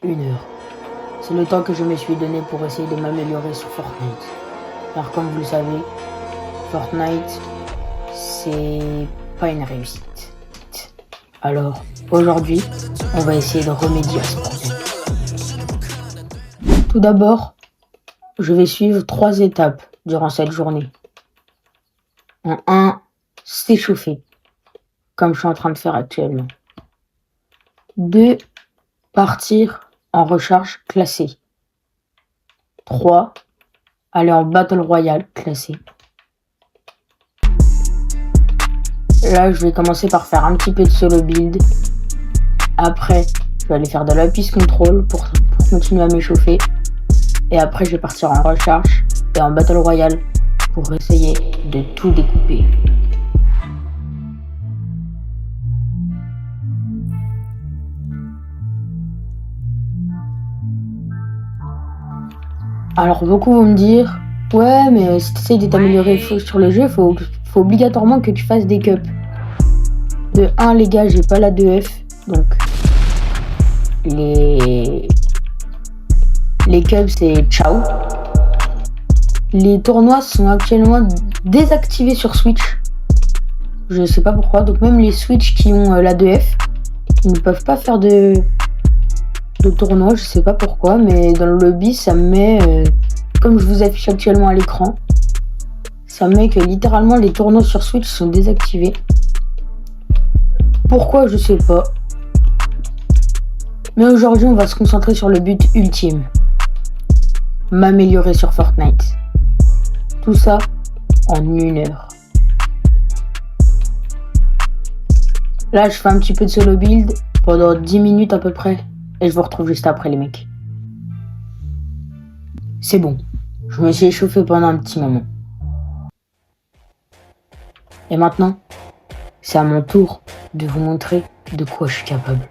1 heure. C'est le temps que je me suis donné pour essayer de m'améliorer sur Fortnite. Car comme vous le savez, Fortnite, c'est pas une réussite. Alors, aujourd'hui, on va essayer de remédier à ce problème. Tout d'abord, je vais suivre 3 étapes durant cette journée. En 1, s'échauffer, comme je suis en train de faire actuellement. 2, partir en recharge classée. 3, aller en Battle Royale classé. Là, je vais commencer par faire un petit peu de solo build. Après, je vais aller faire de la piste control pour continuer à m'échauffer. Et après, je vais partir en recharge et en Battle Royale pour essayer de tout découper. Alors, beaucoup vont me dire, ouais, mais si tu essayes de t'améliorer sur le jeu, faut obligatoirement que tu fasses des cups. De 1, les gars, j'ai pas la 2F, donc les cups, c'est ciao. Les tournois sont actuellement désactivés sur Switch. Je sais pas pourquoi, donc même les Switch qui ont la 2F, ils ne peuvent pas faire de tournoi, je sais pas pourquoi, mais dans le lobby, ça me met, comme je vous affiche actuellement à l'écran, ça me met que littéralement les tournois sur Switch sont désactivés. Pourquoi, je sais pas. Mais aujourd'hui, on va se concentrer sur le but ultime. M'améliorer sur Fortnite. Tout ça en 1 heure. Là, je fais un petit peu de solo build pendant 10 minutes à peu près. Et je vous retrouve juste après, les mecs. C'est bon. Je me suis échauffé pendant un petit moment. Et maintenant, c'est à mon tour de vous montrer de quoi je suis capable.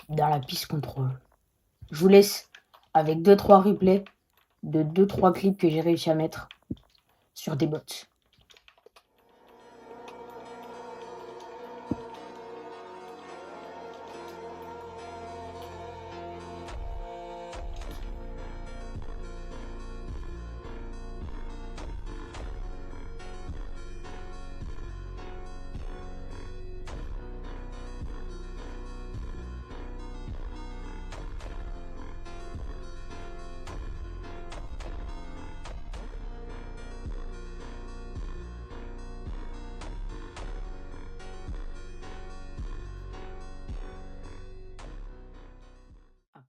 Dans la piste contrôle. Je vous laisse avec 2-3 replays de 2-3 clips que j'ai réussi à mettre sur des bots.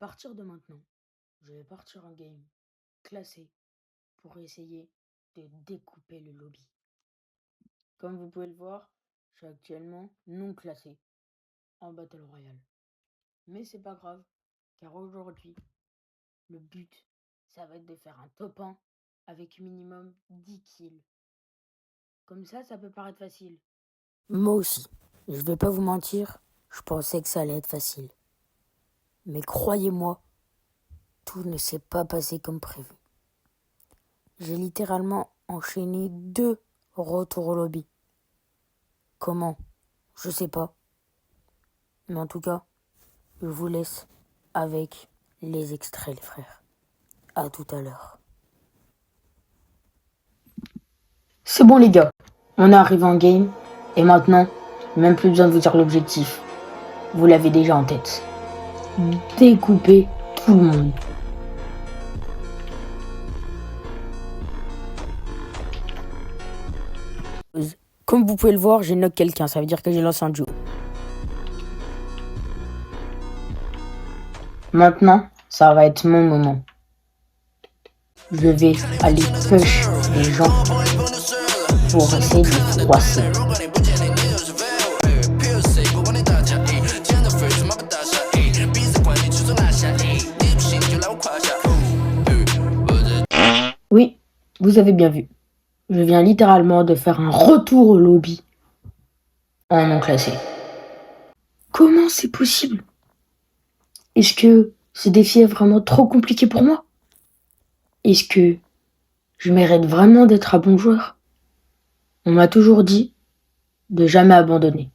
partir de maintenant, je vais partir en game classé pour essayer de découper le lobby. Comme vous pouvez le voir, je suis actuellement non classé en Battle Royale. Mais c'est pas grave, car aujourd'hui, le but, ça va être de faire un top 1 avec minimum 10 kills. Comme ça peut paraître facile. Moi aussi, je vais pas vous mentir, je pensais que ça allait être facile. Mais croyez-moi, tout ne s'est pas passé comme prévu. J'ai littéralement enchaîné 2 retours au lobby. Comment? Je sais pas. Mais en tout cas, je vous laisse avec les extraits, les frères. À tout à l'heure. C'est bon les gars, on est arrivé en game. Et maintenant, même plus besoin de vous dire l'objectif. Vous l'avez déjà en tête. Découper tout le monde. Comme vous pouvez le voir, j'ai knock quelqu'un, ça veut dire que j'ai lancé un duo. Maintenant, ça va être mon moment. Je vais aller push les gens pour essayer de les froisser. Oui, vous avez bien vu. Je viens littéralement de faire un retour au lobby en non classé. Comment c'est possible? Est-ce que ce défi est vraiment trop compliqué pour moi? Est-ce que je mérite vraiment d'être un bon joueur? On m'a toujours dit de jamais abandonner.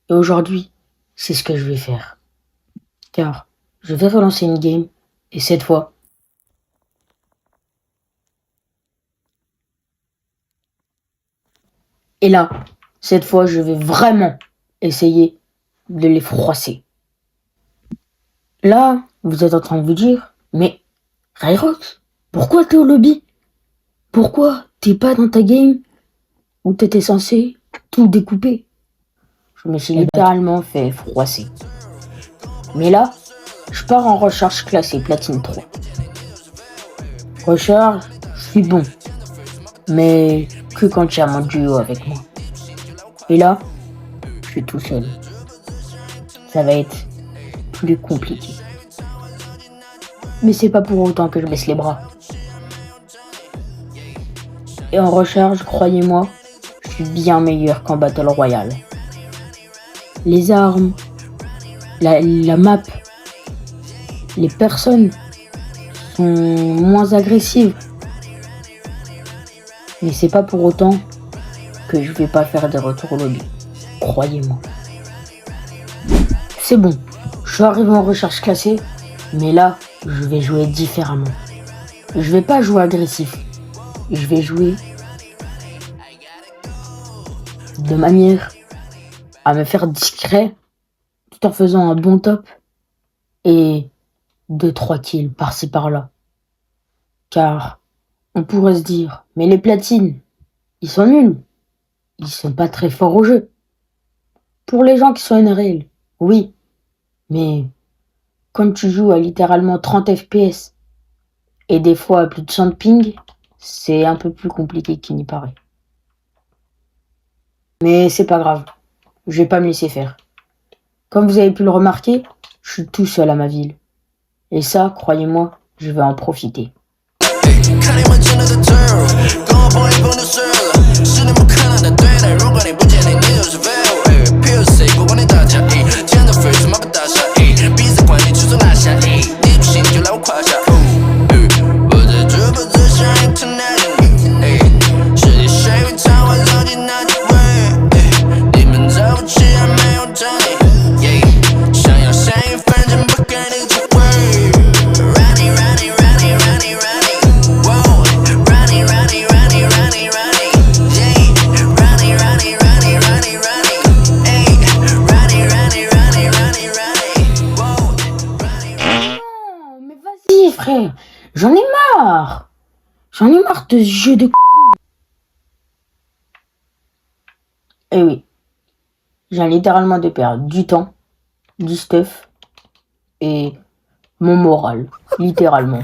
Et aujourd'hui, c'est ce que je vais faire. Car je vais relancer une game et cette fois, et là, cette fois, je vais vraiment essayer de les froisser. Là, vous êtes en train de vous dire, mais Ryrox, pourquoi t'es au lobby? Pourquoi t'es pas dans ta game où t'étais censé tout découper? Je me suis littéralement fait froisser. Mais là, je pars en recharge classée platine 3. Recharge, je suis bon. Mais que quand j'ai mon duo avec moi. Et là, je suis tout seul. Ça va être plus compliqué. Mais c'est pas pour autant que je baisse les bras. Et en recharge, croyez-moi, je suis bien meilleur qu'en Battle Royale. Les armes, la map, les personnes sont moins agressives. Mais c'est pas pour autant que je vais pas faire des retours au lobby. Croyez-moi. C'est bon, je suis arrivé en recherche classée, mais là, je vais jouer différemment. Je vais pas jouer agressif. Je vais jouer de manière à me faire discret tout en faisant un bon top et 2-3 kills par-ci par-là. Car on pourrait se dire, mais les platines, ils sont nuls. Ils sont pas très forts au jeu. Pour les gens qui sont NRL, oui. Mais quand tu joues à littéralement 30 FPS et des fois à plus de 100 de ping, c'est un peu plus compliqué qu'il n'y paraît. Mais c'est pas grave, je vais pas me laisser faire. Comme vous avez pu le remarquer, je suis tout seul à ma ville. Et ça, croyez-moi, je vais en profiter. Frère, j'en ai marre. J'en ai marre de ce jeu de Eh oui, j'ai littéralement de perdre du temps, du stuff et Mon moral, littéralement.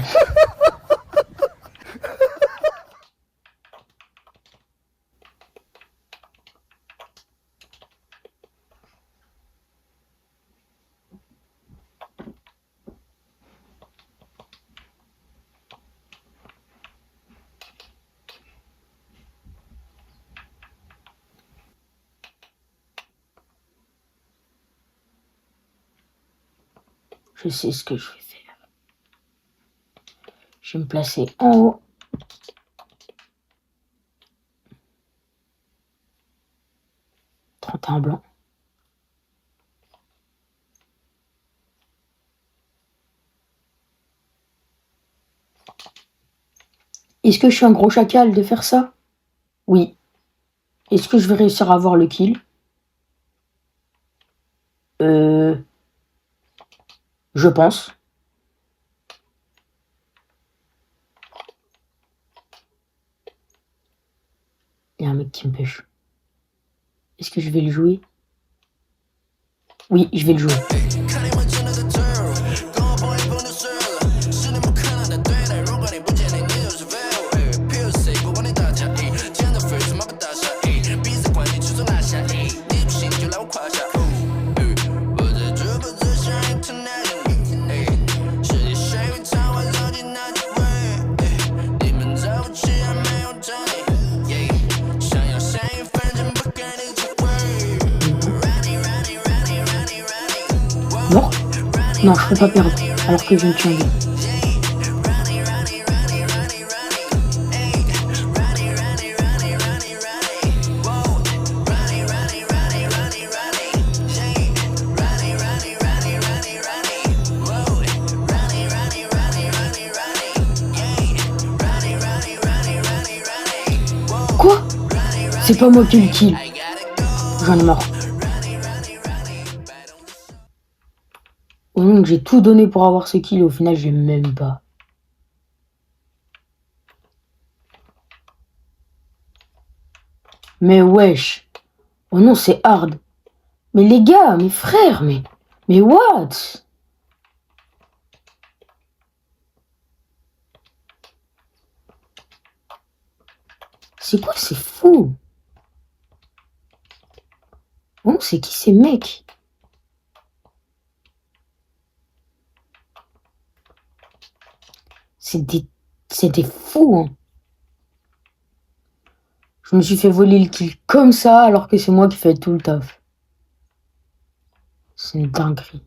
Je sais ce que je vais faire. Je vais me placer en haut. Un blanc. Est-ce que je suis un gros chacal de faire ça? Oui. Est-ce que je vais réussir à avoir le kill? Je pense. Il y a un mec qui me pêche. Est-ce que je vais le jouer? Oui, je vais le jouer. Mort? Non, je peux pas perdre, alors que je me tiens bien. Quoi? C'est pas moi qui le kill. J'en ai marre. Donc j'ai tout donné pour avoir ce kill et au final j'ai même pas. Mais wesh. Oh non, c'est hard. Mais les gars, mes frères, mais what? C'est quoi, c'est fou? Oh, c'est qui ces mecs? C'est des fous, hein. Je me suis fait voler le kill comme ça alors que c'est moi qui fais tout le taf. C'est une dinguerie.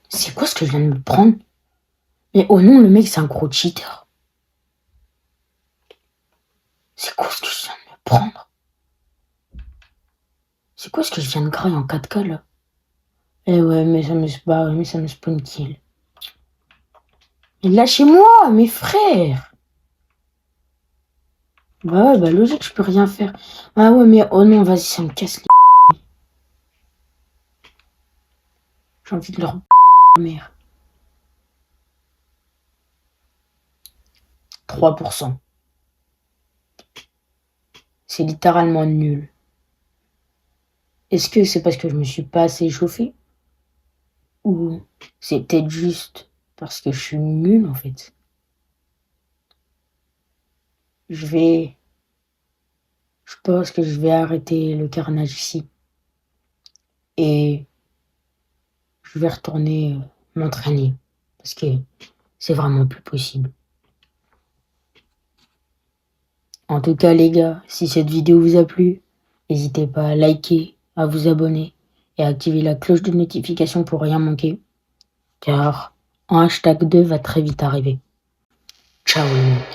C'est quoi ce que je viens de me prendre? Mais oh non, le mec c'est un gros cheater. C'est quoi ce que je viens de me prendre? C'est quoi ce que je viens de grailler en 4K là? Eh ouais, mais ça me spawn kill. Mais lâchez-moi, mes frères! Bah ouais, bah logique, je peux rien faire. Ah ouais, mais oh non, vas-y, ça me casse les... J'ai envie de leur... mère. 3%. C'est littéralement nul. Est-ce que c'est parce que je me suis pas assez échauffé? Ou c'est peut-être juste parce que je suis nul en fait? Je pense que je vais arrêter le carnage ici. Et je vais retourner m'entraîner. Parce que c'est vraiment plus possible. En tout cas les gars, si cette vidéo vous a plu, n'hésitez pas à liker, à vous abonner et à activer la cloche de notification pour rien manquer. Car un hashtag 2 va très vite arriver. Ciao les mecs.